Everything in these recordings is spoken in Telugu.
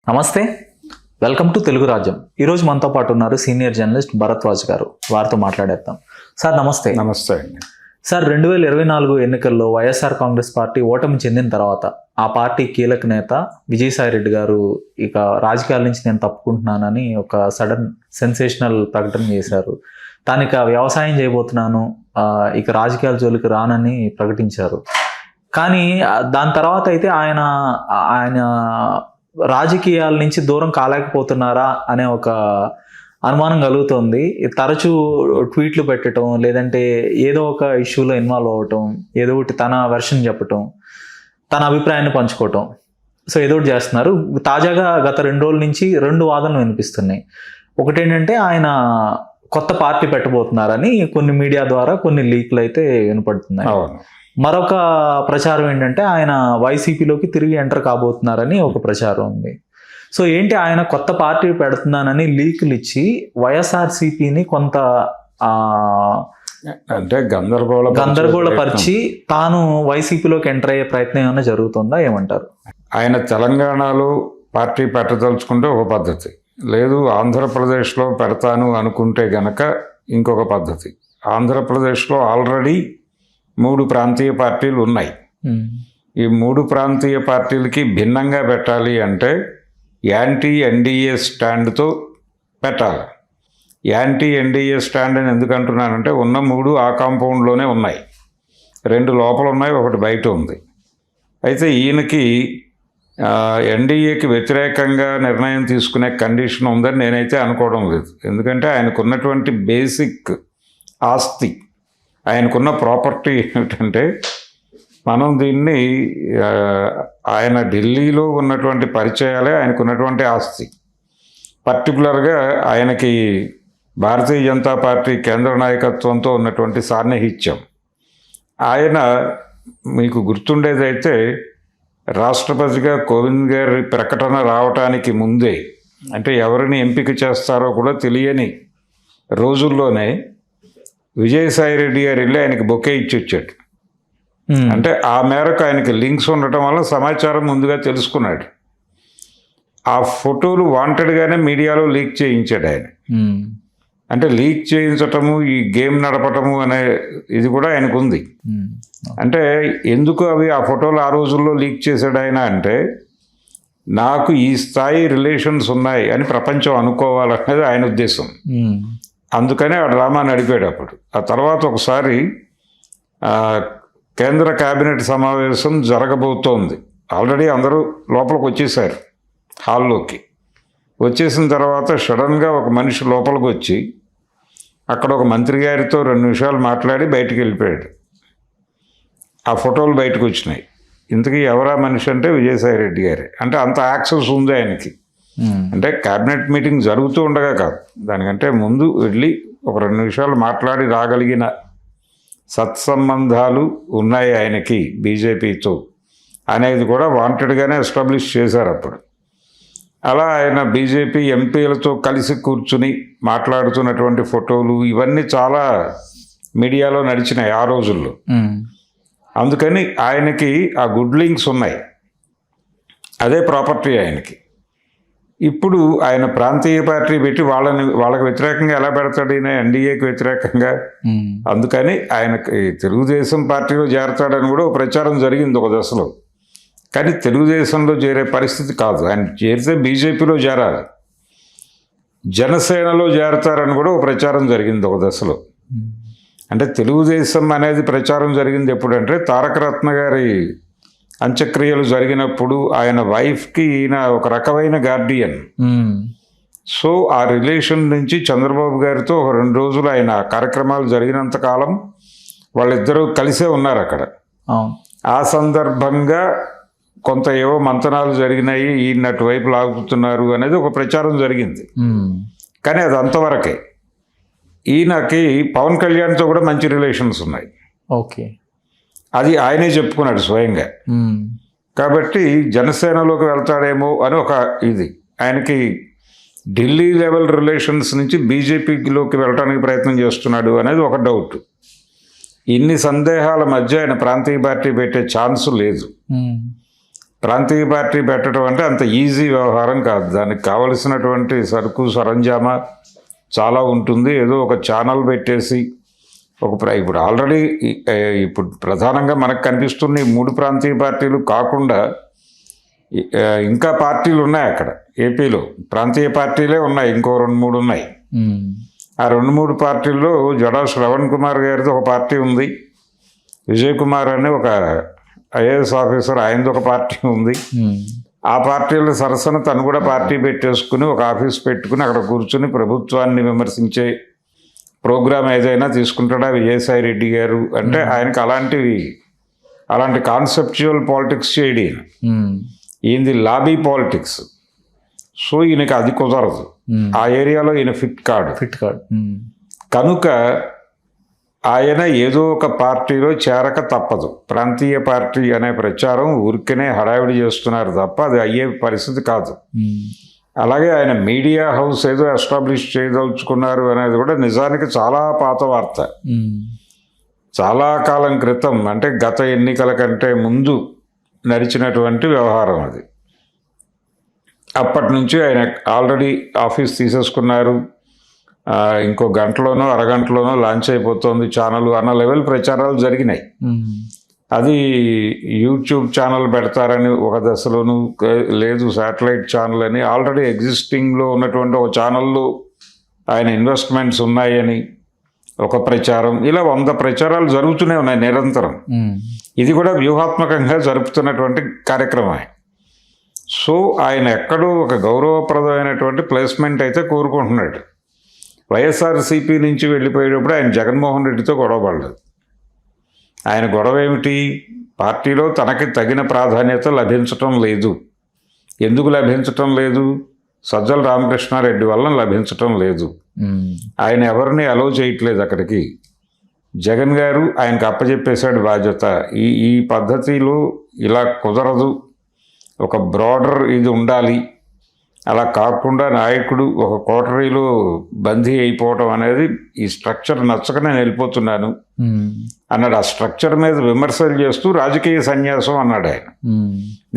నమస్తే, వెల్కమ్ టు తెలుగు రాజ్యం. ఈరోజు మనతో పాటు ఉన్నారు సీనియర్ జర్నలిస్ట్ భరద్వాజ్ గారు. వారితో మాట్లాడేద్దాం. సార్ నమస్తే. నమస్తే అండి. సార్, 2024 ఎన్నికల్లో వైఎస్ఆర్ కాంగ్రెస్ పార్టీ ఓటమి చెందిన తర్వాత ఆ పార్టీ కీలక నేత విజయసాయి రెడ్డి గారు ఇక రాజకీయాల నుంచి నేను తప్పుకుంటున్నానని ఒక సడన్ సెన్సేషనల్ ప్రకటన చేశారు. తానిక వ్యవసాయం చేయబోతున్నాను, ఇక రాజకీయాల జోలికి రానని ప్రకటించారు. కానీ దాని తర్వాత అయితే ఆయన రాజకీయాల నుంచి దూరం కాలేకపోతున్నారా అనే ఒక అనుమానం కలుగుతుంది. తరచూ ట్వీట్లు పెట్టడం, లేదంటే ఏదో ఒక ఇష్యూలో ఇన్వాల్వ్ అవ్వటం, ఏదో ఒకటి తన వెర్షన్ చెప్పటం, తన అభిప్రాయాన్ని పంచుకోవటం, సో ఏదో ఒకటి చేస్తున్నారు. తాజాగా గత 2 రోజుల నుంచి 2 వాదనలు వినిపిస్తున్నాయి. ఒకటేంటంటే ఆయన కొత్త పార్టీ పెట్టబోతున్నారని కొన్ని మీడియా ద్వారా కొన్ని లీక్లు అయితే వినపడుతున్నాయి. మరొక ప్రచారం ఏంటంటే ఆయన వైసీపీలోకి తిరిగి ఎంటర్ కాబోతున్నారని ఒక ప్రచారం ఉంది. సో ఏంటి, ఆయన కొత్త పార్టీ పెడుతున్నానని లీకులు ఇచ్చి వైఎస్ఆర్సీపీని కొంత అంటే గందరగోళపరిచి తాను వైసీపీలోకి ఎంటర్ అయ్యే ప్రయత్నం ఏమైనా జరుగుతుందా, ఏమంటారు? ఆయన తెలంగాణలో పార్టీ పెట్టదలుచుకుంటే ఒక పద్ధతి, లేదు ఆంధ్రప్రదేశ్లో పెడతాను అనుకుంటే గనక ఇంకొక పద్ధతి. ఆంధ్రప్రదేశ్లో ఆల్రెడీ 3 ప్రాంతీయ పార్టీలు ఉన్నాయి. ఈ 3 ప్రాంతీయ పార్టీలకి భిన్నంగా పెట్టాలి అంటే యాంటీ ఎన్డీఏ స్టాండ్తో పెట్టాలి. యాంటీ ఎన్డీఏ స్టాండ్ అని ఎందుకు అంటున్నానంటే ఉన్న 3 ఆ కాంపౌండ్లోనే ఉన్నాయి. 2 లోపల ఉన్నాయి, 1 బయట ఉంది. అయితే ఈయనకి ఎన్డీఏకి వ్యతిరేకంగా నిర్ణయం తీసుకునే కండిషన్ ఉందని నేనైతే అనుకోవడం లేదు. ఎందుకంటే ఆయనకున్నటువంటి బేసిక్ ఆస్తి, ఆయనకున్న ప్రాపర్టీ ఏమిటంటే, మనం దీన్ని ఆయన ఢిల్లీలో ఉన్నటువంటి పరిచయాలే ఆయనకున్నటువంటి ఆస్తి. పర్టికులర్గా ఆయనకి భారతీయ జనతా పార్టీ కేంద్ర నాయకత్వంతో ఉన్నటువంటి సాన్నిహిత్యం. ఆయన మీకు గుర్తుండేదైతే రాష్ట్రపతిగా కోవింద్ గారి ప్రకటన రావటానికి ముందే, అంటే ఎవరిని ఎంపిక చేస్తారో కూడా తెలియని రోజుల్లోనే విజయసాయి రెడ్డి గారు వెళ్ళి ఆయనకి బొకే ఇచ్చి వచ్చాడు. అంటే ఆ మేరకు ఆయనకి లింక్స్ ఉండటం వల్ల సమాచారం ముందుగా తెలుసుకున్నాడు. ఆ ఫోటోలు వాంటెడ్గానే మీడియాలో లీక్ చేయించాడు ఆయన. అంటే లీక్ చేయించటము, ఈ గేమ్ నడపటము అనే ఇది కూడా ఆయనకు ఉంది. అంటే ఎందుకు అవి ఆ ఫోటోలు ఆ రోజుల్లో లీక్ చేశాడు ఆయన అంటే, నాకు ఈ స్థాయి రిలేషన్స్ ఉన్నాయి అని ప్రపంచం అనుకోవాలనేది ఆయన ఉద్దేశం. అందుకనే ఆ డ్రామా నడిపాడు. అప్పుడు ఆ తర్వాత ఒకసారి కేంద్ర కేబినెట్ సమావేశం జరగబోతోంది. ఆల్రెడీ అందరూ లోపలికి వచ్చేసారు, హాల్లోకి వచ్చేసిన తర్వాత సడన్గా ఒక మనిషి లోపలికి వచ్చి అక్కడ ఒక మంత్రి గారితో 2 నిమిషాలు మాట్లాడి బయటికి వెళ్ళిపోయాడు. ఆ ఫోటోలు బయటకు వచ్చినాయి. ఇంతకీ ఎవరా మనిషి అంటే విజయసాయి రెడ్డి గారే. అంటే అంత యాక్సెస్ ఉంది ఆయనకి. అంటే క్యాబినెట్ మీటింగ్ జరుగుతూ ఉండగా కాదు, దానికంటే ముందు వెళ్ళి ఒక 2 నిమిషాలు మాట్లాడి రాగలిగిన సత్సంబంధాలు ఉన్నాయి ఆయనకి బీజేపీతో అనేది కూడా వాంటెడ్గానే ఎస్టాబ్లిష్ చేశారు అప్పుడు. అలా ఆయన బీజేపీ ఎంపీలతో కలిసి కూర్చుని మాట్లాడుతున్నటువంటి ఫోటోలు ఇవన్నీ చాలా మీడియాలో నడిచినాయి ఆ రోజుల్లో. అందుకని ఆయనకి ఆ గుడ్ లింక్స్ ఉన్నాయి, అదే ప్రాపర్టీ ఆయనకి. ఇప్పుడు ఆయన ప్రాంతీయ పార్టీ పెట్టి వాళ్ళకి వ్యతిరేకంగా ఎలా పెడతాడు ఈయన, ఎన్డీఏకి వ్యతిరేకంగా. అందుకని ఆయనకి తెలుగుదేశం పార్టీలో చేరతాడని కూడా ఒక ప్రచారం జరిగింది ఒక దశలో. కానీ తెలుగుదేశంలో చేరే పరిస్థితి కాదు, ఆయన చేరితే బీజేపీలో చేరాలి. జనసేనలో చేరతారని కూడా ఒక ప్రచారం జరిగింది ఒక దశలో. అంటే తెలుగుదేశం అనేది ప్రచారం జరిగింది ఎప్పుడంటే తారక రత్న గారి అంత్యక్రియలు జరిగినప్పుడు ఆయన వైఫ్కి ఈయన ఒక రకమైన గార్డియన్. సో ఆ రిలేషన్ నుంచి చంద్రబాబు గారితో ఒక 2 రోజులు ఆయన కార్యక్రమాలు జరిగినంత కాలం వాళ్ళిద్దరూ కలిసే ఉన్నారు అక్కడ. ఆ సందర్భంగా కొంత ఏవో మంతనాలు జరిగినాయి, ఈయన అటువైపు లాగుతున్నారు అనేది ఒక ప్రచారం జరిగింది. కానీ అది అంతవరకే. ఈయనకి పవన్ కళ్యాణ్తో కూడా మంచి రిలేషన్స్ ఉన్నాయి. ఓకే, అది ఆయనే చెప్పుకున్నాడు స్వయంగా. కాబట్టి జనసేనలోకి వెళ్తాడేమో అని ఒక ఇది. ఆయనకి ఢిల్లీ లెవెల్ రిలేషన్స్ నుంచి బీజేపీలోకి వెళ్ళడానికి ప్రయత్నం చేస్తున్నాడు అనేది ఒక డౌట్. ఇన్ని సందేహాల మధ్య ఆయన ప్రాంతీయ పార్టీ పెట్టే ఛాన్స్ లేదు. ప్రాంతీయ పార్టీ పెట్టడం అంటే అంత ఈజీ వ్యవహారం కాదు. దానికి కావలసినటువంటి సరుకు సరంజామా చాలా ఉంటుంది. ఏదో ఒక ఛానల్ పెట్టేసి ఇప్పుడు ఆల్రెడీ ఇప్పుడు ప్రధానంగా మనకు కనిపిస్తున్న ఈ 3 ప్రాంతీయ పార్టీలు కాకుండా ఇంకా పార్టీలు ఉన్నాయి అక్కడ. ఏపీలో ప్రాంతీయ పార్టీలే ఉన్నాయి, ఇంకో 2-3 ఉన్నాయి. ఆ 2-3 పార్టీల్లో జడా శ్రవణ్ కుమార్ గారిది ఒక పార్టీ ఉంది, విజయ్ కుమార్ అనే ఒక ఐఏఎస్ ఆఫీసర్ ఆయనది ఒక పార్టీ ఉంది. ఆ పార్టీల సరసన తను కూడా పార్టీ పెట్టేసుకుని ఒక ఆఫీస్ పెట్టుకుని అక్కడ కూర్చుని ప్రభుత్వాన్ని విమర్శించే ప్రోగ్రాం ఏదైనా తీసుకుంటాడా విజయసాయి రెడ్డి గారు అంటే ఆయనకి అలాంటి కాన్సెప్చువల్ పాలిటిక్స్ చేయడు ఈయనది లాబీ పాలిటిక్స్. సో ఈయనకి అది కుదరదు, ఆ ఏరియాలో ఈయన ఫిట్ కాడు. కనుక ఆయన ఏదో ఒక పార్టీలో చేరక తప్పదు. ప్రాంతీయ పార్టీ అనే ప్రచారం ఊరికనే హడావిడి చేస్తున్నారు తప్ప అది అయ్యే పరిస్థితి కాదు. అలాగే ఆయన మీడియా హౌస్ ఏదో ఎస్టాబ్లిష్ చేయదలుచుకున్నారు అనేది కూడా నిజానికి చాలా పాత వార్త. చాలా కాలం క్రితం, అంటే గత ఎన్నికల కంటే ముందు నడిచినటువంటి వ్యవహారం అది. అప్పటి నుంచి ఆయన ఆల్రెడీ ఆఫీస్ తీసేసుకున్నారు, ఇంకో గంటలోనో అరగంటలోనో లాంచ్ అయిపోతుంది ఛానల్ అన్న లెవెల్ ప్రచారాలు జరిగినాయి. అది యూట్యూబ్ ఛానల్ పెడతారని ఒక దశలోను, లేదు శాటిలైట్ ఛానల్ అని, ఆల్రెడీ ఎగ్జిస్టింగ్లో ఉన్నటువంటి ఒక ఛానల్లో ఆయన ఇన్వెస్ట్మెంట్స్ ఉన్నాయని ఒక ప్రచారం. ఇలా 100 ప్రచారాలు జరుగుతూనే ఉన్నాయి నిరంతరం. ఇది కూడా వ్యూహాత్మకంగా జరుపుతున్నటువంటి కార్యక్రమం. సో ఆయన ఎక్కడో ఒక గౌరవప్రదమైనటువంటి ప్లేస్మెంట్ అయితే కోరుకుంటున్నాడు. వైఎస్ఆర్సీపీ నుంచి వెళ్ళిపోయేటప్పుడు ఆయన జగన్మోహన్ రెడ్డితో గొడవపడలేదు. ఆయన గొడవ ఏమిటి? పార్టీలో తనకి తగిన ప్రాధాన్యత లభించటం లేదు. ఎందుకు లభించటం లేదు? సజ్జల రామకృష్ణారెడ్డి వల్ల లభించటం లేదు. ఆయన ఎవరిని అలో చేయట్లేదు అక్కడికి. జగన్ గారు ఆయనకు అప్పచెప్పేశాడు బాధ్యత. ఈ పద్ధతిలో ఇలా కుదరదు, ఒక బ్రాడర్ ఇది ఉండాలి, అలా కాకుండా నాయకుడు ఒక కోటరీలో బందీ అయిపోవటం అనేది, ఈ స్ట్రక్చర్ నచ్చక నేను వెళ్ళిపోతున్నాను అన్నాడు. ఆ స్ట్రక్చర్ మీద విమర్శలు చేస్తూ రాజకీయ సన్యాసం అన్నాడు ఆయన.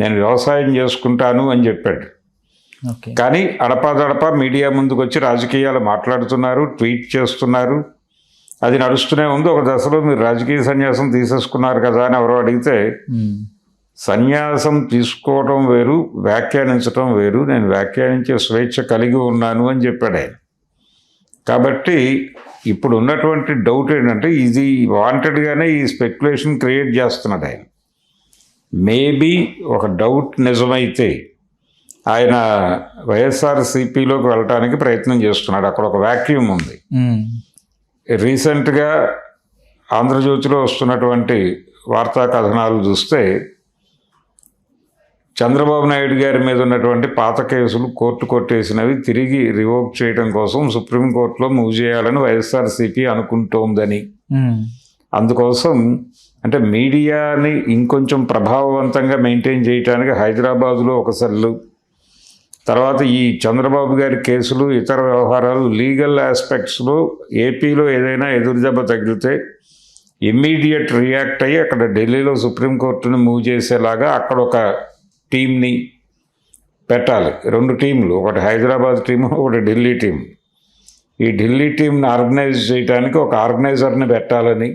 నేను వ్యవసాయం చేసుకుంటాను అని చెప్పాడు. కానీ అడపాదడపా మీడియా ముందుకు వచ్చి రాజకీయాలు మాట్లాడుతున్నారు, ట్వీట్ చేస్తున్నారు, అది నడుస్తూనే ఉంది. ఒక దశలో మీరు రాజకీయ సన్యాసం తీసేసుకున్నారు కదా అని ఎవరో అడిగితే, సన్యాసం తీసుకోవడం వేరు, వ్యాఖ్యానించడం వేరు, నేను వ్యాఖ్యానించే స్వేచ్ఛ కలిగి ఉన్నాను అని చెప్పాడు ఆయన. కాబట్టి ఇప్పుడు ఉన్నటువంటి డౌట్ ఏంటంటే, ఇది వాంటెడ్గానే ఈ స్పెక్యులేషన్ క్రియేట్ చేస్తున్నాడు ఆయన. మేబీ ఒక డౌట్ నిజమైతే ఆయన వైఎస్ఆర్సీపీలోకి వెళ్ళటానికి ప్రయత్నం చేస్తున్నాడు. అక్కడ ఒక వ్యాక్యూమ్ ఉంది. రీసెంట్గా ఆంధ్రజ్యోతిలో వస్తున్నటువంటి వార్తా కథనాలు చూస్తే, చంద్రబాబు నాయుడు గారి మీద ఉన్నటువంటి పాత కేసులు కోర్టు కొట్టేసినవి తిరిగి రివోక్ చేయడం కోసం సుప్రీంకోర్టులో మూవ్ చేయాలని వైఎస్ఆర్సీపీ అనుకుంటోందని, అందుకోసం అంటే మీడియాని ఇంకొంచెం ప్రభావవంతంగా మెయింటైన్ చేయడానికి హైదరాబాదులో ఒక సెల్లు, తర్వాత ఈ చంద్రబాబు గారి కేసులు, ఇతర వ్యవహారాలు, లీగల్ ఆస్పెక్ట్స్లో ఏపీలో ఏదైనా ఎదురుదెబ్బ తగిలితే ఇమ్మీడియట్ రియాక్ట్ అయ్యి అక్కడ ఢిల్లీలో సుప్రీంకోర్టుని మూవ్ చేసేలాగా అక్కడ ఒక టీంని పెట్టాలి. 2 టీంలు, ఒకటి హైదరాబాద్ టీము, ఒకటి ఢిల్లీ టీం. ఈ ఢిల్లీ టీంని ఆర్గనైజ్ చేయడానికి ఒక ఆర్గనైజర్ని పెట్టాలని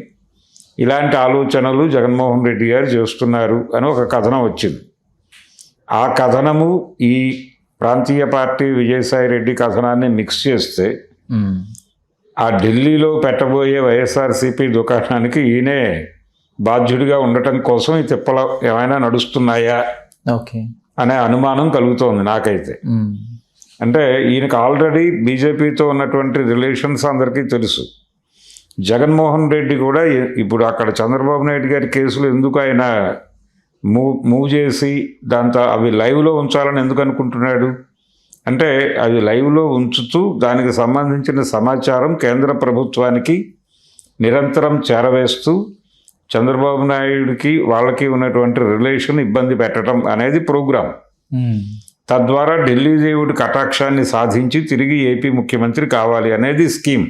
ఇలాంటి ఆలోచనలు జగన్మోహన్ రెడ్డి గారు చేస్తున్నారు అని ఒక కథనం వచ్చింది. ఆ కథనము ఈ ప్రాంతీయ పార్టీ విజయసాయి రెడ్డి కథనాన్ని మిక్స్ చేస్తే ఆ ఢిల్లీలో పెట్టబోయే వైఎస్ఆర్సీపీ దుకాణానికి ఈయనే బాధ్యుడిగా ఉండటం కోసం ఈ తిప్పలు ఏమైనా నడుస్తున్నాయా అనే అనుమానం కలుగుతోంది నాకైతే. అంటే ఈయనకు ఆల్రెడీ బీజేపీతో ఉన్నటువంటి రిలేషన్స్ అందరికీ తెలుసు. జగన్మోహన్ రెడ్డి కూడా ఇప్పుడు అక్కడ చంద్రబాబు నాయుడు గారి కేసులు ఎందుకు ఆయన మూవ్ చేసి దాంతో అవి లైవ్లో ఉంచాలని ఎందుకు అనుకుంటున్నాడు అంటే, అవి లైవ్లో ఉంచుతూ దానికి సంబంధించిన సమాచారం కేంద్ర ప్రభుత్వానికి నిరంతరం చేరవేస్తూ చంద్రబాబు నాయుడికి వాళ్ళకి ఉన్నటువంటి రిలేషన్ ఇబ్బంది పెట్టడం అనేది ప్రోగ్రాం. తద్వారా ఢిల్లీ దేవుడి కటాక్షాన్ని సాధించి తిరిగి ఏపీ ముఖ్యమంత్రి కావాలి అనేది స్కీమ్.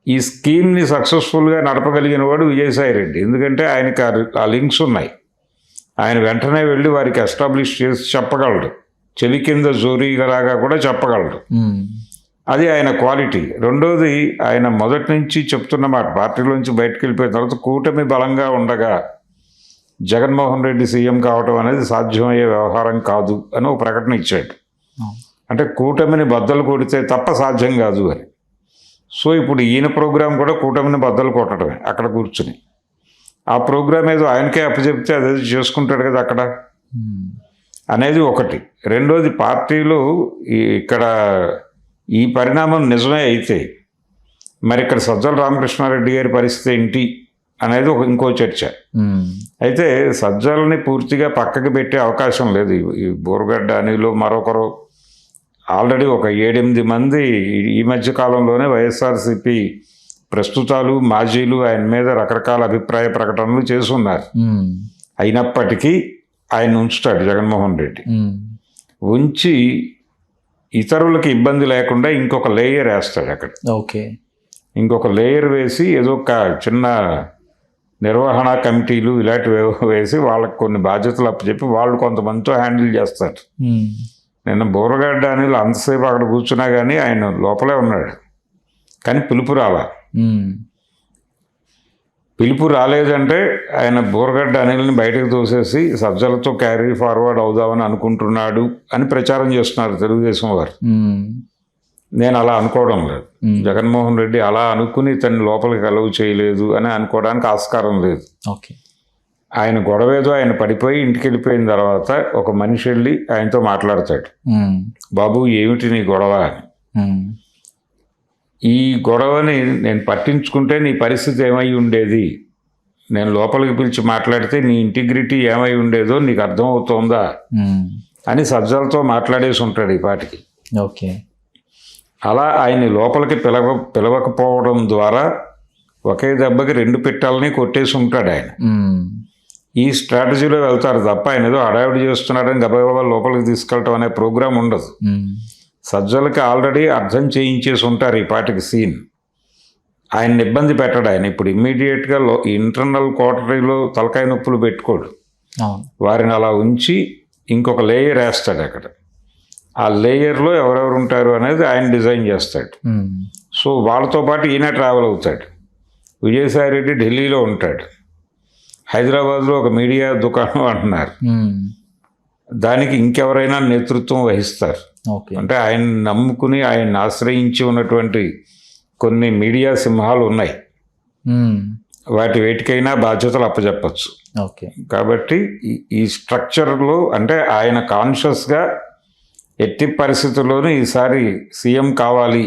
ఈ స్కీమ్ని సక్సెస్ఫుల్గా నడపగలిగిన వాడు విజయసాయి రెడ్డి. ఎందుకంటే ఆయనకి ఆ లింక్స్ ఉన్నాయి. ఆయన వెంటనే వెళ్ళి వారికి ఎస్టాబ్లిష్ చేసి చెప్పగలడు, చెలి కింద జోరీగలాగా కూడా చెప్పగలడు. అది ఆయన క్వాలిటీ. రెండోది, ఆయన మొదటి నుంచి చెప్తున్న మాట, పార్టీలోంచి బయటకు వెళ్ళిపోయిన తర్వాత కూటమి బలంగా ఉండగా జగన్మోహన్ రెడ్డి సీఎం కావడం అనేది సాధ్యమయ్యే వ్యవహారం కాదు అని ఒక ప్రకటన ఇచ్చాడు. అంటే కూటమిని బద్దలు కొడితే తప్ప సాధ్యం కాదు అని. సో ఇప్పుడు ఈయన ప్రోగ్రాం కూడా కూటమిని బద్దలు కొట్టడమే అక్కడ కూర్చుని. ఆ ప్రోగ్రాం ఏదో ఆయనకే అప్పచెప్తే అదేదో చేసుకుంటాడు కదా అక్కడ అనేది ఒకటి. రెండోది, పార్టీలో ఇక్కడ ఈ పరిణామం నిజమే అయితే మరి ఇక్కడ సజ్జల రామకృష్ణారెడ్డి గారి పరిస్థితి ఏంటి అనేది ఇంకో చర్చ. అయితే సజ్జలని పూర్తిగా పక్కకి పెట్టే అవకాశం లేదు. ఈ బోరుగడ్డ అనిలు మరొకరు ఆల్రెడీ ఒక 7-8 మంది ఈ మధ్య కాలంలోనే వైఎస్ఆర్సీపీ ప్రస్తుతాలు మాజీలు ఆయన మీద రకరకాల అభిప్రాయ ప్రకటనలు చేస్తున్నారు. అయినప్పటికీ ఆయన ఉంచుతాడు జగన్మోహన్ రెడ్డి. ఉంచి ఇతరులకు ఇబ్బంది లేకుండా ఇంకొక లేయర్ వేస్తాడు అక్కడ. ఓకే, ఇంకొక లేయర్ వేసి ఏదో ఒక చిన్న నిర్వహణ కమిటీలు ఇలాంటివి వేసి వాళ్ళకి కొన్ని బాధ్యతలు అప్పచెప్పి వాళ్ళు కొంతమందితో హ్యాండిల్ చేస్తారు. నిన్న బోరగడ్డ అనిల్ అంతసేపు అక్కడ కూర్చున్నా కానీ ఆయన లోపలే ఉన్నాడు, కానీ పిలుపు రాలా. పిలుపు రాలేదంటే ఆయన బోరగడ్డ అనిల్ని బయటకు తోసేసి సజ్జలతో క్యారీ ఫార్వర్డ్ అవుదామని అనుకుంటున్నాడు అని ప్రచారం చేస్తున్నారు తెలుగుదేశం వారు. నేను అలా అనుకోవడం లేదు. జగన్మోహన్ రెడ్డి అలా అనుకుని తను లోపలికి అలౌ చేయలేదు అని అనుకోవడానికి ఆస్కారం లేదు. ఓకే, ఆయన గొడవేదో ఆయన పడిపోయి ఇంటికి వెళ్ళిపోయిన తర్వాత ఒక మనిషి వెళ్ళి ఆయనతో మాట్లాడతాడు, బాబు ఏమిటి నీ గొడవ అని. ఈ గొడవని నేను పట్టించుకుంటే నీ పరిస్థితి ఏమై ఉండేది, నేను లోపలికి పిలిచి మాట్లాడితే నీ ఇంటిగ్రిటీ ఏమై ఉండేదో నీకు అర్థమవుతోందా అని సజ్జలతో మాట్లాడేసి ఉంటాడు ఈ పాటికి. ఓకే, అలా ఆయన్ని లోపలికి పిలవకపోవడం ద్వారా ఒకే దెబ్బకి 2 పిట్టల్ని కొట్టేసి ఉంటాడు ఆయన. ఈ స్ట్రాటజీలో వెళ్తారు తప్ప ఆయన ఏదో హడావిడి చేస్తున్నాడని గబగబా లోపలికి తీసుకెళ్ళటం అనే ప్రోగ్రాం ఉండదు. సజ్జలకి ఆల్రెడీ అర్థం చేయించేసి ఉంటారు ఈ పాటికి సీన్. ఆయన్ని ఇబ్బంది పెట్టడు ఆయన. ఇప్పుడు ఇమ్మీడియట్గా ఇంటర్నల్ క్వార్టరీలో తలకాయ నొప్పులు పెట్టుకోడు. వారిని అలా ఉంచి ఇంకొక లేయర్ వేస్తాడు అక్కడ. ఆ లేయర్లో ఎవరెవరు ఉంటారు అనేది ఆయన డిజైన్ చేస్తాడు. సో వాళ్ళతో పాటు ఈయన ట్రావెల్ అవుతాడు. విజయసాయి రెడ్డి ఢిల్లీలో ఉంటాడు. హైదరాబాద్లో ఒక మీడియా దుకాణం అంటున్నారు, దానికి ఇంకెవరైనా నేతృత్వం వహిస్తారు. అంటే ఆయన నమ్ముకుని ఆయన్ని ఆశ్రయించి ఉన్నటువంటి కొన్ని మీడియా సింహాలు ఉన్నాయి, వాటి వేటికైనా బాధ్యతలు అప్పచెప్పచ్చు. కాబట్టి ఈ స్ట్రక్చర్లో అంటే ఆయన కాన్షియస్గా ఎట్టి పరిస్థితుల్లోనూ ఈసారి సీఎం కావాలి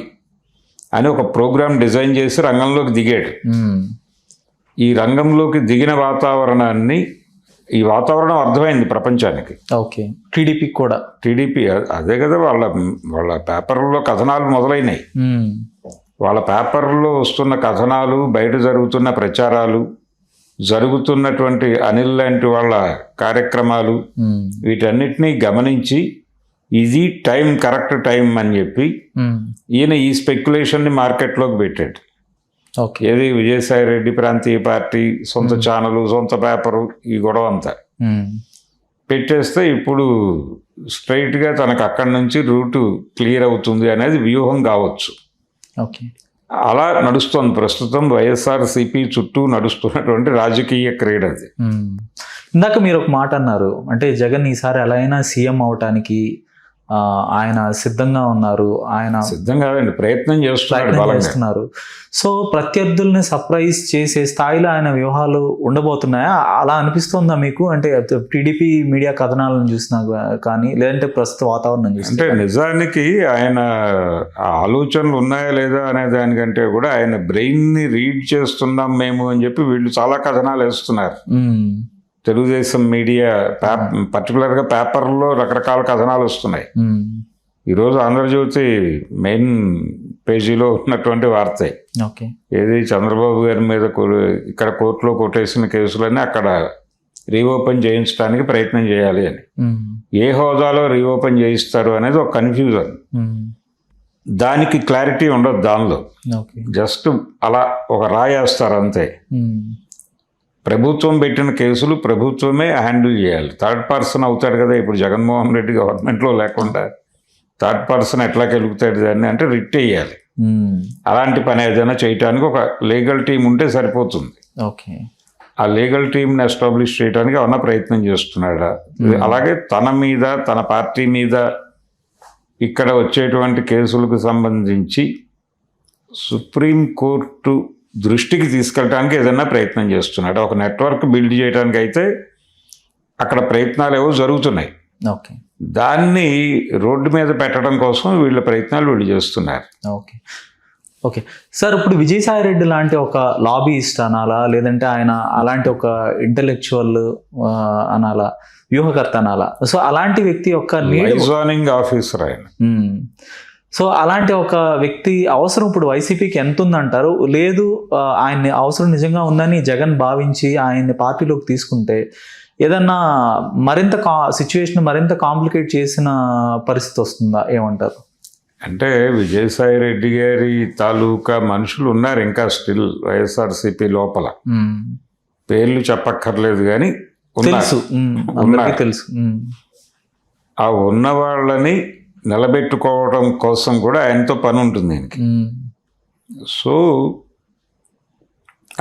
అని ఒక ప్రోగ్రాం డిజైన్ చేసి రంగంలోకి దిగాడు. ఈ రంగంలోకి దిగిన వాతావరణాన్ని, ఈ వాతావరణం అర్థమైంది ప్రపంచానికి. ఓకే, టీడీపీ కూడా, టీడీపీ అదే కదా వాళ్ళ పేపర్లో కథనాలు మొదలైనాయి. వాళ్ళ పేపర్లో వస్తున్న కథనాలు, బయట జరుగుతున్న ప్రచారాలు, జరుగుతున్నటువంటి అనిల్ లాంటి వాళ్ళ కార్యక్రమాలు, వీటన్నిటినీ గమనించి ఇది టైం, కరెక్ట్ టైం అని చెప్పి ఈయన ఈ స్పెక్యులేషన్ని మార్కెట్లోకి పెట్టాడు. ఏది విజయసాయి రెడ్డి ప్రాంతీయ పార్టీ, సొంత ఛానలు, సొంత పేపరు, ఈ గొడవ అంతా పెట్టేస్తే ఇప్పుడు స్ట్రైట్గా తనకు అక్కడి నుంచి రూటు క్లియర్ అవుతుంది అనేది వ్యూహం కావచ్చు. అలా నడుస్తుంది ప్రస్తుతం వైఎస్ఆర్సీపీ చుట్టూ నడుస్తున్నటువంటి రాజకీయ క్రీడ అది. ఇందాక మీరు ఒక మాట అన్నారు, అంటే జగన్ ఈసారి ఎలా అయినా సీఎం అవటానికి ఆయన సిద్ధంగా ఉన్నారు, ఆయన సిద్ధంగా ప్రయత్నం చేస్తున్నారు. సో ప్రత్యర్థుల్ని సర్ప్రైజ్ చేసే స్థాయిలో ఆయన వ్యూహాలు ఉండబోతున్నాయా? అలా అనిపిస్తుందా మీకు? అంటే టీడీపీ మీడియా కథనాలను చూసినా కానీ, లేదంటే ప్రస్తుత వాతావరణం చూసి, అంటే నిజానికి ఆయన ఆలోచనలు ఉన్నాయా లేదా అనే దానికంటే కూడా ఆయన బ్రెయిన్ని రీడ్ చేస్తున్నాం మేము అని చెప్పి వీళ్ళు చాలా కథనాలు వేస్తున్నారు. తెలుగుదేశం మీడియా పర్టికులర్గా పేపర్లో రకరకాల కథనాలు వస్తున్నాయి. ఈరోజు ఆంధ్రజ్యోతి మెయిన్ పేజీలో ఉన్నటువంటి వార్తే ఏది, చంద్రబాబు గారి మీద ఇక్కడ కోర్టులో కొట్టేసిన కేసులన్నీ అక్కడ రీఓపెన్ చేయించడానికి ప్రయత్నం చేయాలి అని. ఏ హోదాలో రీఓపెన్ చేయిస్తారు అనేది ఒక కన్ఫ్యూజన్. దానికి క్లారిటీ ఉండదు దానిలో. జస్ట్ అలా ఒక రాయేస్తారు అంతే. ప్రభుత్వం పెట్టిన కేసులు ప్రభుత్వమే హ్యాండిల్ చేయాలి. థర్డ్ పర్సన్ అవుతాడు కదా. ఇప్పుడు జగన్మోహన్ రెడ్డి గవర్నమెంట్లో లేకుండా థర్డ్ పర్సన్ ఎట్లా గెలుగుతాడు దాన్ని అంటే రిట్ వేయాలి. అలాంటి పని ఏదైనా చేయడానికి ఒక లీగల్ టీం ఉంటే సరిపోతుంది. ఓకే, ఆ లీగల్ టీంని ఎస్టాబ్లిష్ చేయడానికి ఏమన్నా ప్రయత్నం చేస్తున్నాడా? అలాగే తన మీద తన పార్టీ మీద ఇక్కడ వచ్చేటువంటి కేసులకు సంబంధించి సుప్రీంకోర్టు దృష్టికి తీసుకెళ్ళడానికి ఏదైనా ప్రయత్నం చేస్తున్నాడు. ఒక నెట్వర్క్ బిల్డ్ చేయడానికి అయితే అక్కడ ప్రయత్నాలు ఏవో జరుగుతున్నాయి. ఓకే, దాన్ని రోడ్డు మీద పెట్టడం కోసం వీళ్ళ ప్రయత్నాలు వీళ్ళు చేస్తున్నారు. Okay, okay sir. ఇప్పుడు విజయసాయి రెడ్డి లాంటి ఒక లాబీయిస్ట్ అనాలా, లేదంటే ఆయన అలాంటి ఒక ఇంటలెక్చువల్ అనాలా, వ్యూహకర్త అనాలా? సో అలాంటి వ్యక్తి యొక్క లైజానింగ్ ఆఫీసర్ ఆయన. సో అలాంటి ఒక వ్యక్తి అవసరం ఇప్పుడు వైసీపీకి ఎంత ఉందంటారు? లేదు ఆయన్ని అవసరం నిజంగా ఉందని జగన్ భావించి ఆయన్ని పార్టీలోకి తీసుకుంటే ఏదన్నా మరింత సిచ్యువేషన్ మరింత కాంప్లికేట్ చేసిన పరిస్థితి వస్తుందా? ఏమంటారు? అంటే విజయసాయి రెడ్డి గారి తాలూకా మనుషులు ఉన్నారు ఇంకా స్టిల్ వైఎస్ఆర్సీపీ లోపల. పేర్లు చెప్పక్కర్లేదు కానీ తెలుసు. ఆ ఉన్న వాళ్ళని నిలబెట్టుకోవడం కోసం కూడా ఆయనతో పని ఉంటుంది దీనికి. సో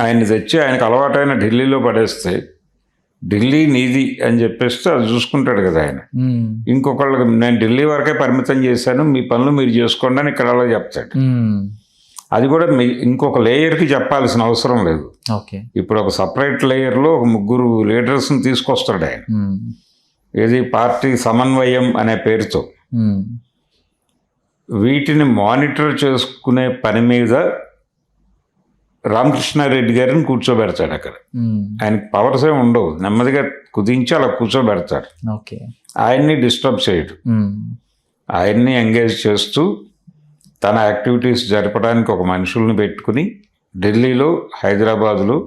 ఆయన్ని తెచ్చి ఆయనకు అలవాటైన ఢిల్లీలో పడేస్తే ఢిల్లీ నీది అని చెప్పేస్తే అది చూసుకుంటాడు కదా ఆయన. ఇంకొకళ్ళకి నేను ఢిల్లీ వరకే పరిమితం చేశాను, మీ పనులు మీరు చేసుకోండి అని ఇక్కడ అలా చెప్తాడు. అది కూడా ఇంకొక లేయర్కి చెప్పాల్సిన అవసరం లేదు. ఇప్పుడు ఒక సపరేట్ లేయర్లో ఒక 3 లీడర్స్ని తీసుకొస్తాడు ఆయన. ఏది పార్టీ సమన్వయం అనే పేరుతో వీటిని మానిటర్ చేసుకునే పని మీద రామకృష్ణారెడ్డి గారిని కూర్చోబెడతాడు అక్కడ. ఆయనకి పవర్స్ ఏమి ఉండవు, నెమ్మదిగా కుదించి అలా కూర్చోబెడతాడు. ఆయన్ని డిస్టర్బ్ చేయడు, ఆయన్ని ఎంగేజ్ చేస్తూ తన యాక్టివిటీస్ జరపడానికి ఒక మనుషుల్ని పెట్టుకుని ఢిల్లీలో హైదరాబాదులో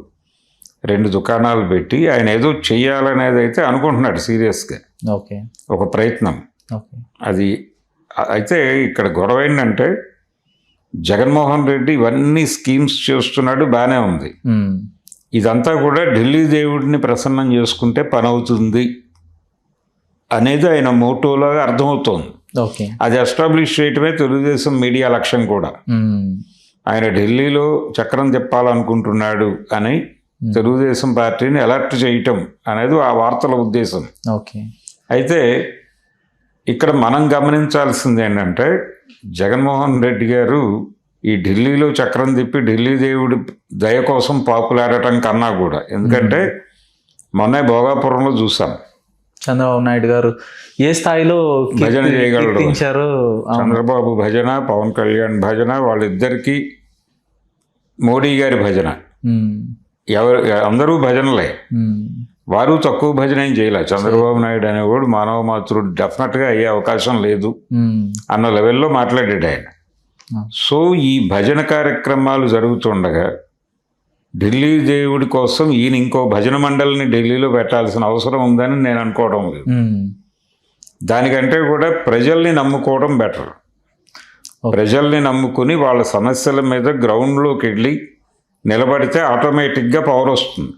2 దుకాణాలు పెట్టి ఆయన ఏదో చెయ్యాలనేది అయితే అనుకుంటున్నాడు సీరియస్గా. ఒక ప్రయత్నం అది. అయితే ఇక్కడ గొడవ ఏంటంటే జగన్మోహన్ రెడ్డి ఇవన్నీ స్కీమ్స్ చేస్తున్నాడు, బాగానే ఉంది. ఇదంతా కూడా ఢిల్లీ దేవుడిని ప్రసన్నం చేసుకుంటే పని అవుతుంది అనేది ఆయన మోటోలాగా అర్థమవుతోంది. అది ఎస్టాబ్లిష్ చేయటమే తెలుగుదేశం మీడియా లక్ష్యం కూడా. ఆయన ఢిల్లీలో చక్రం తిప్పాలనుకుంటున్నాడు అని తెలుగుదేశం పార్టీని అలర్ట్ చేయటం అనేది ఆ వార్తల ఉద్దేశం. అయితే ఇక్కడ మనం గమనించాల్సింది ఏంటంటే జగన్మోహన్ రెడ్డి గారు ఈ ఢిల్లీలో చక్రం తిప్పి ఢిల్లీ దేవుడి దయ కోసం పాపులాడటం కన్నా కూడా, ఎందుకంటే మొన్న భోగాపురంలో చూసాం చంద్రబాబు నాయుడు గారు ఏ స్థాయిలో భజన చేయగలరు. చంద్రబాబు భజన, పవన్ కళ్యాణ్ భజన, వాళ్ళిద్దరికీ మోడీ గారి భజన, అందరూ భజనలే. వారు తక్కువ భజన ఏం చేయలే. చంద్రబాబు నాయుడు అనేవాడు మానవ మాతృడు, డెఫినెట్గా అయ్యే అవకాశం లేదు అన్న లెవెల్లో మాట్లాడాడు ఆయన. సో ఈ భజన కార్యక్రమాలు జరుగుతుండగా ఢిల్లీ దేవుడి కోసం ఈయన ఇంకో భజన మండలిని ఢిల్లీలో పెట్టాల్సిన అవసరం ఉందని నేను అనుకోవడం లేదు. దానికంటే కూడా ప్రజల్ని నమ్ముకోవడం బెటర్. ప్రజల్ని నమ్ముకుని వాళ్ళ సమస్యల మీద గ్రౌండ్లోకి వెళ్ళి నిలబడితే ఆటోమేటిక్గా పవర్ వస్తుంది.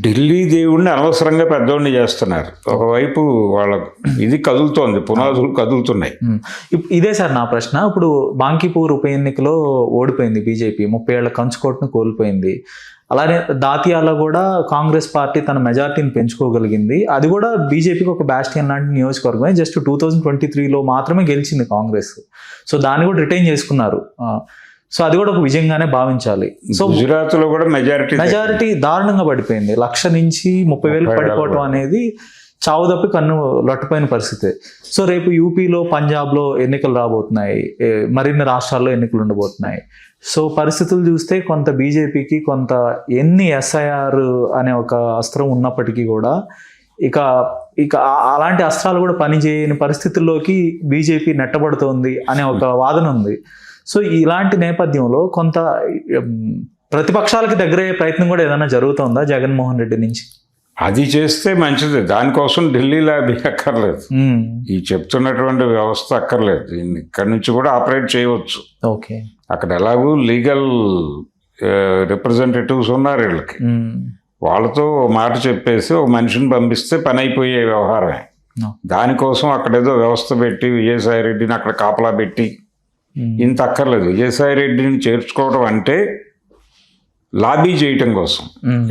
ఢిల్లీ దేవుడిని అనవసరంగా పెద్దోడిని చేస్తున్నారు. ఒకవైపు వాళ్ళ ఇది కదులుతోంది, పునాదులు కదులుతున్నాయి. ఇదే సార్ నా ప్రశ్న. ఇప్పుడు బాంకీపూర్ ఉప ఎన్నికలో ఓడిపోయింది బీజేపీ, 30 ఏళ్ల కంచుకోటను కోల్పోయింది. అలానే దాతియాలో కూడా కాంగ్రెస్ పార్టీ తన మెజార్టీని పెంచుకోగలిగింది. అది కూడా బీజేపీకి ఒక బ్యాస్టియన్ లాంటి నియోజకవర్గమే. జస్ట్ 2023లో మాత్రమే గెలిచింది కాంగ్రెస్. సో దాన్ని కూడా రిటైన్ చేసుకున్నారు. సో అది కూడా ఒక విజయంగానే భావించాలి. సో గుజరాత్లో కూడా మెజారిటీ దారుణంగా పడిపోయింది. 1,00,000 నుంచి 30,000 పడిపోవటం అనేది చావు తప్పి కన్ను లొట్టపోయిన పరిస్థితి. సో రేపు యూపీలో, పంజాబ్లో ఎన్నికలు రాబోతున్నాయి, మరిన్ని రాష్ట్రాల్లో ఎన్నికలు ఉండబోతున్నాయి. సో పరిస్థితులు చూస్తే కొంత బీజేపీకి కొంత ఎన్ని ఎస్ఐఆర్ అనే ఒక అస్త్రం ఉన్నప్పటికీ కూడా ఇక అలాంటి అస్త్రాలు కూడా పనిచేయని పరిస్థితుల్లోకి బీజేపీ నెట్టబడుతోంది అనే ఒక వాదన ఉంది. సో ఇలాంటి నేపథ్యంలో కొంత ప్రతిపక్షాలకి దగ్గరయ్యే ప్రయత్నం కూడా ఏదైనా జరుగుతుందా జగన్మోహన్ రెడ్డి నుంచి? అది చేస్తే మంచిది. దానికోసం ఢిల్లీలో అది అక్కర్లేదు, ఈ చెప్తున్నటువంటి వ్యవస్థ అక్కర్లేదు. ఇక్కడి నుంచి కూడా ఆపరేట్ చేయవచ్చు. ఓకే, అక్కడ ఎలాగూ లీగల్ రిప్రజెంటేటివ్స్ ఉన్నారు వీళ్ళకి. వాళ్ళతో ఓ మాట చెప్పేసి ఒక మనిషిని పంపిస్తే పని అయిపోయే వ్యవహారమే. దానికోసం అక్కడేదో వ్యవస్థ పెట్టి విజయసాయి రెడ్డిని అక్కడ కాపలా పెట్టి ఇంత అక్కర్లేదు. విజయసాయి రెడ్డిని చేర్చుకోవడం అంటే లాబీ చేయటం కోసం.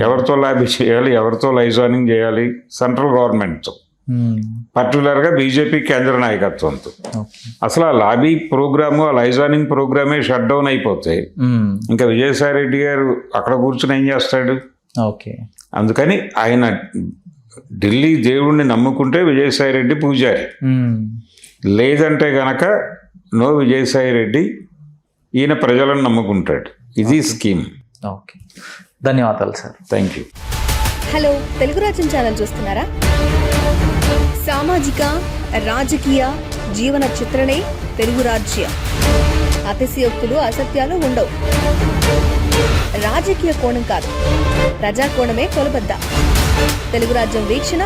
ఎవరితో లాబీ చేయాలి, ఎవరితో లైజానింగ్ చేయాలి? సెంట్రల్ గవర్నమెంట్తో, పర్టికులర్గా బీజేపీ కేంద్ర నాయకత్వంతో. అసలు ఆ లాబీ ప్రోగ్రాము, ఆ లైజానింగ్ ప్రోగ్రామే షట్ డౌన్ అయిపోతే ఇంకా విజయసాయి రెడ్డి గారు అక్కడ కూర్చుని ఏం చేస్తాడు? ఓకే. అందుకని ఆయన ఢిల్లీ దేవుణ్ణి నమ్ముకుంటే విజయసాయి రెడ్డి పూజారి, లేదంటే గనక నో విజయసాయి రెడ్డి, ఈయన ప్రజలను నమ్ముకుంటాడు. ఇది స్కీమ్. ఓకే, ధన్యవాదాలు sir. Thank you. Hello, Telugu రాజ్యం ఛానల్ చూస్తున్నారా? సామాజిక రాజకీయ జీవన చిత్రణే తెలుగు రాజ్యం. అతిశయోక్తులు అసత్యాలు ఉండవు. రాజకీయ కోణం కాదు, ప్రజా కోణమే కొలబద్ద. తెలుగు రాజ్యం వీక్షణ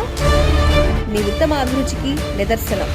మీ ఉత్తమ అభిరుచికి నిదర్శనం.